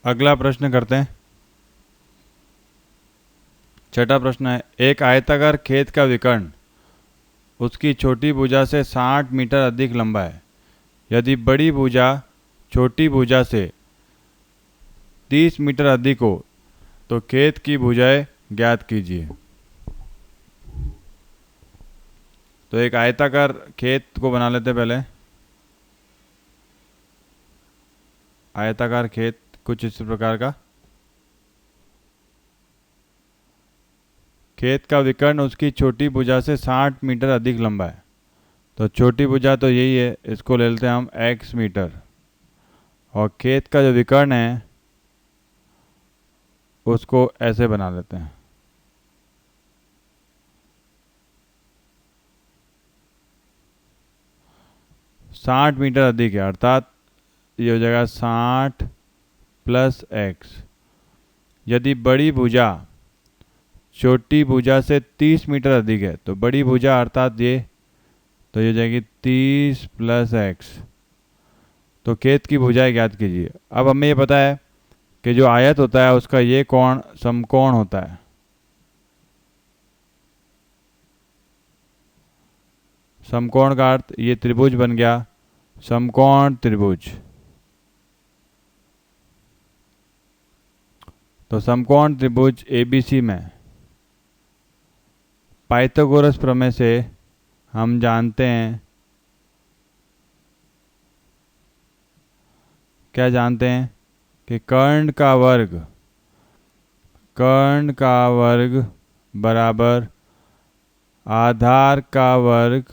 अगला प्रश्न करते हैं। छठा प्रश्न है, एक आयताकार खेत का विकर्ण उसकी छोटी भुजा से 60 मीटर अधिक लंबा है। यदि बड़ी भुजा छोटी भुजा से 30 मीटर अधिक हो तो खेत की भुजाएं ज्ञात कीजिए। तो एक आयताकार खेत को बना लेते हैं पहले। आयताकार खेत कुछ इस प्रकार का। खेत का विकर्ण उसकी छोटी भुजा से 60 मीटर अधिक लंबा है। तो छोटी भुजा तो यही है, इसको ले लेते हैं हम x मीटर। और खेत का जो विकर्ण है उसको ऐसे बना लेते हैं। साठ मीटर अधिक है, अर्थात ये हो जाएगा 60 प्लस x। यदि बड़ी भुजा छोटी भुजा से 30 मीटर अधिक है तो बड़ी भुजा अर्थात ये, तो ये हो जाएगी 30 प्लस x। तो खेत की भुजाएं ज्ञात कीजिए। अब हमें ये पता है कि जो आयत होता है उसका ये कोण समकोण होता है। समकोण का अर्थ ये त्रिभुज बन गया समकोण त्रिभुज। तो समकोण त्रिभुज एबीसी में पाइथागोरस प्रमेय से हम जानते हैं, क्या जानते हैं कि कर्ण का वर्ग बराबर आधार का वर्ग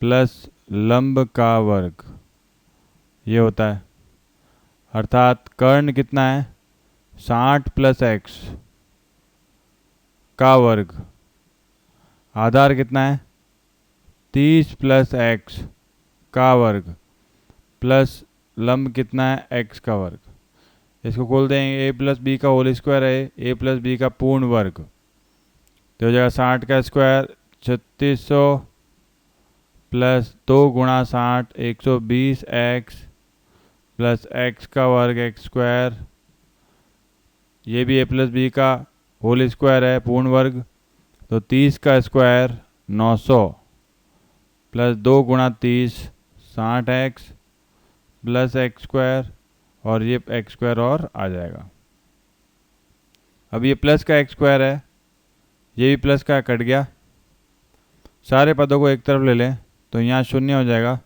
प्लस लंब का वर्ग, ये होता है। अर्थात कर्ण कितना है 60 प्लस x का वर्ग, आधार कितना है 30 प्लस x का वर्ग, प्लस लंब कितना है x का वर्ग। इसको खोल देंगे, a प्लस बी का होल स्क्वायर है a प्लस बी का पूर्ण वर्ग। तो हो जाएगा 60 का स्क्वायर 3600 प्लस 2 गुणा 60 120 x प्लस x का वर्ग x स्क्वायर। ये भी a प्लस बी का होल स्क्वायर है पूर्ण वर्ग। तो 30 का स्क्वायर 900 प्लस 2 गुणा 30 60x प्लस x स्क्वायर, और ये x स्क्वायर और आ जाएगा। अब ये प्लस का x स्क्वायर है, ये भी प्लस का कट गया। सारे पदों को एक तरफ ले लें तो यहाँ शून्य हो जाएगा।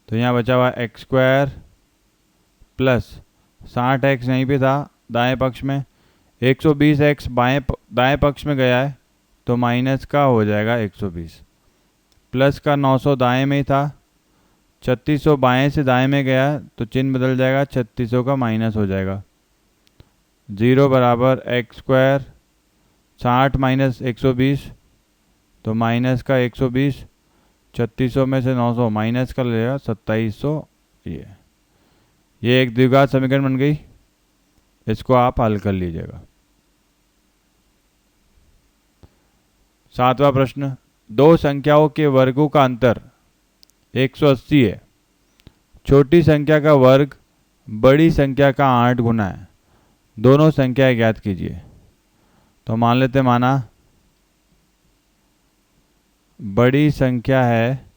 तो यहाँ बचा हुआ x स्क्वायर प्लस 60x यहीं पे था दाएं पक्ष में, 120x दाएं पक्ष में गया है तो माइनस का हो जाएगा 120, प्लस का 900 दाएं में ही था, 3600 बाएं से दाएं में गया तो चिन्ह बदल जाएगा, 3600 का माइनस हो जाएगा। 0 बराबर x स्क्वायर 60 माइनस 120 तो माइनस का 120, 3600 में से 900 माइनस का लगेगा 2700। ये एक द्विघात समीकरण बन गई, इसको आप हल कर लीजिएगा। सातवां प्रश्न, दो संख्याओं के वर्गों का अंतर 180 है। छोटी संख्या का वर्ग बड़ी संख्या का 8 गुना है। दोनों संख्याएं ज्ञात कीजिए। तो मान लेते माना बड़ी संख्या है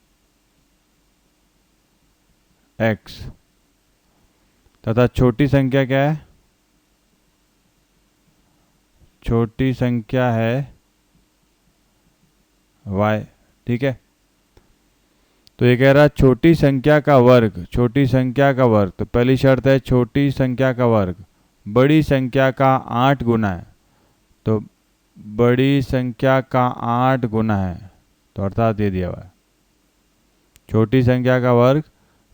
x तथा छोटी संख्या क्या है, छोटी संख्या है y। ठीक है, तो ये कह रहा है छोटी संख्या का वर्ग, छोटी संख्या का वर्ग। तो पहली शर्त है छोटी संख्या का वर्ग बड़ी संख्या का 8 गुना है। तो बड़ी संख्या का 8 गुना है, तो अर्थात ये दिया हुआ है छोटी संख्या का वर्ग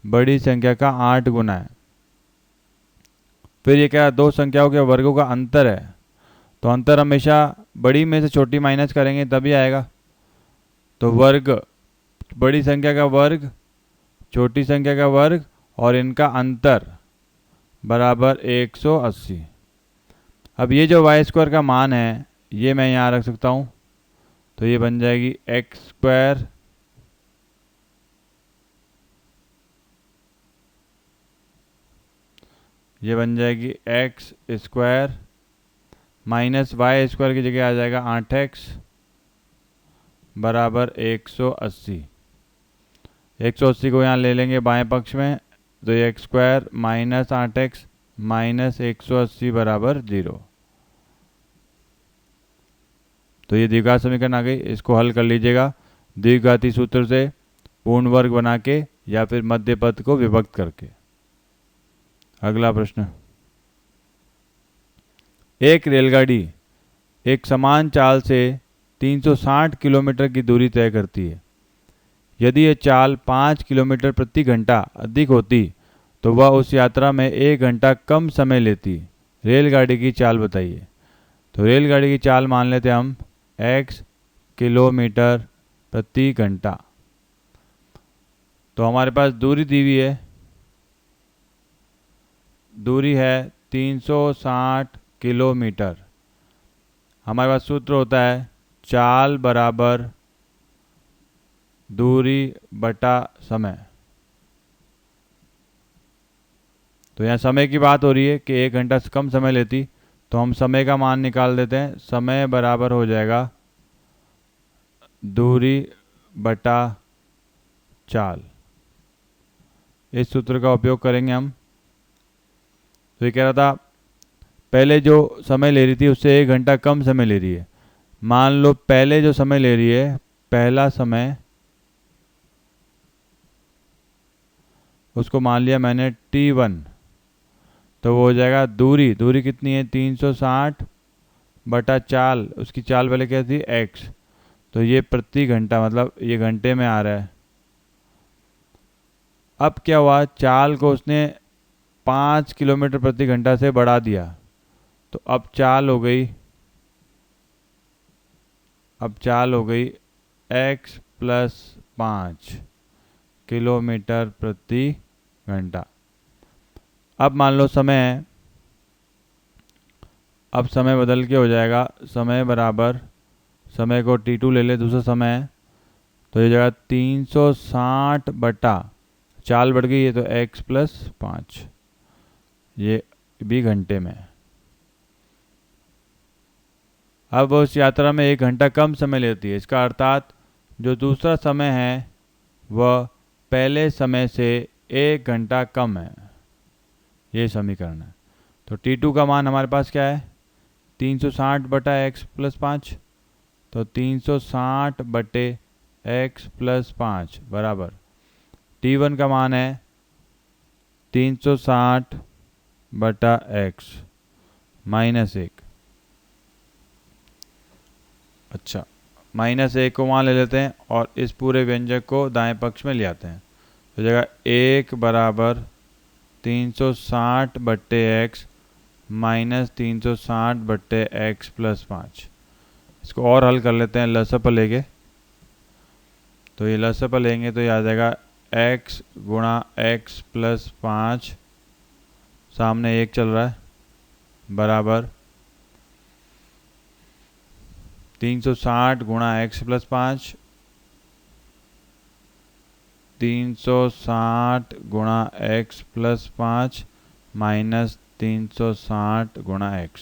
बड़ी संख्या का 8 गुना है। फिर ये क्या, दो संख्याओं के वर्गों का अंतर है। तो अंतर हमेशा बड़ी में से छोटी माइनस करेंगे तभी आएगा। तो वर्ग बड़ी संख्या का वर्ग छोटी संख्या का वर्ग और इनका अंतर बराबर 180। अब ये जो वाई स्क्वायर का मान है ये मैं यहाँ रख सकता हूँ। तो ये बन जाएगी एक्स स्क्वायर ये बन जाएगी X square minus Y square की जगह आ जाएगा 8x बराबर 180। 180 को यहाँ ले लेंगे बाएं पक्ष में, तो ये x square minus 8x minus 180 बराबर 0। तो ये द्विघात समीकरण आ गई। इसको हल कर लीजिएगा द्विघाती सूत्र से, पूर्ण वर्ग बना के या फिर मध्य पद को विभक्त करके। अगला प्रश्न, एक रेलगाड़ी एक समान चाल से 360 किलोमीटर की दूरी तय करती है। यदि यह चाल 5 किलोमीटर प्रति घंटा अधिक होती तो वह उस यात्रा में 1 घंटा कम समय लेती। रेलगाड़ी की चाल बताइए। तो रेलगाड़ी की चाल मान लेते हैं हम x किलोमीटर प्रति घंटा। तो हमारे पास दूरी दी हुई है, दूरी है 360 किलोमीटर। हमारे पास सूत्र होता है चाल बराबर दूरी बटा समय। तो यहाँ समय की बात हो रही है कि 1 घंटा से कम समय लेती, तो हम समय का मान निकाल देते हैं। समय बराबर हो जाएगा दूरी बटा चाल। इस सूत्र का उपयोग करेंगे हम। तो ये कह रहा था पहले जो समय ले रही थी उससे 1 घंटा कम समय ले रही है। मान लो पहले जो समय ले रही है, पहला समय, उसको मान लिया मैंने t1। तो वो हो जाएगा दूरी, दूरी कितनी है 360 बटा चाल, उसकी चाल पहले क्या थी x। तो ये प्रति घंटा मतलब ये घंटे में आ रहा है। अब क्या हुआ, चाल को उसने 5 किलोमीटर प्रति घंटा से बढ़ा दिया। तो अब चाल हो गई x प्लस 5 किलोमीटर प्रति घंटा। अब मान लो समय है, अब समय बदल के हो जाएगा समय बराबर, समय को t2 ले ले, दूसरा समय है, तो ये जगह 360 बटा चाल बढ़ गई है तो x प्लस 5, ये भी घंटे में। अब उस यात्रा में 1 घंटा कम समय लेती है। इसका अर्थात जो दूसरा समय है वह पहले समय से 1 घंटा कम है। ये समीकरण है। तो t2 का मान हमारे पास क्या है 360 बटा x प्लस 5। तो 360 बटे x प्लस 5 बराबर t1 का मान है 360 बटा x माइनस 1। अच्छा, माइनस 1 को वहाँ ले लेते हैं और इस पूरे व्यंजक को दाएं पक्ष में ले आते हैं। तो जगह 1 बराबर 360 बट्टे x माइनस 360 बट्टे x प्लस 5। इसको और हल कर लेते हैं लसअ लेके। तो ये लसअ लेंगे तो ये आ जाएगा x गुणा x प्लस 5, सामने 1 चल रहा है, बराबर 360 गुणा x प्लस 5, 360 गुणा x प्लस 5 माइनस 360 गुणा x,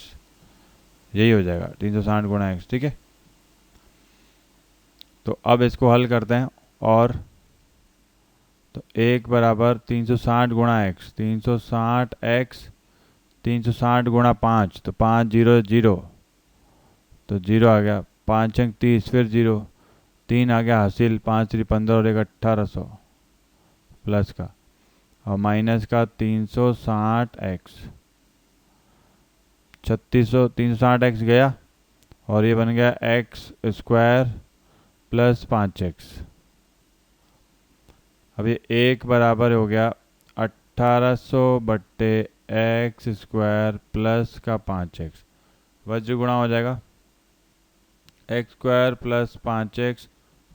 यही हो जाएगा 360 गुणा x। ठीक है, तो अब इसको हल करते हैं। और तो 1 बराबर 360 गुणा x, 360 x 360 गुणा 5, तो 5 0 0, तो 0 आ गया, 5 अंक 30, फिर 0, 3 आ गया हासिल, 5 3 15 और 1 1800 प्लस का, और माइनस का 360 x, 3600, 360 x गया और ये बन गया x स्क्वायर प्लस 5x। अब ये 1 बराबर हो गया 1800 बट्टे x स्क्वायर प्लस का 5x, वज्र गुणा हो जाएगा x स्क्वायर प्लस 5x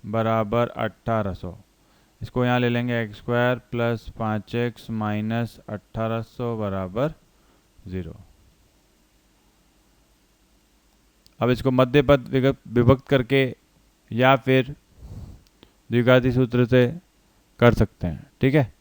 बराबर 1800। इसको यहाँ ले लेंगे x square plus 5x minus 1800 बराबर 0। अब इसको मध्य पद विभक्त करके या फिर द्विघाती सूत्र से कर सकते हैं। ठीक है।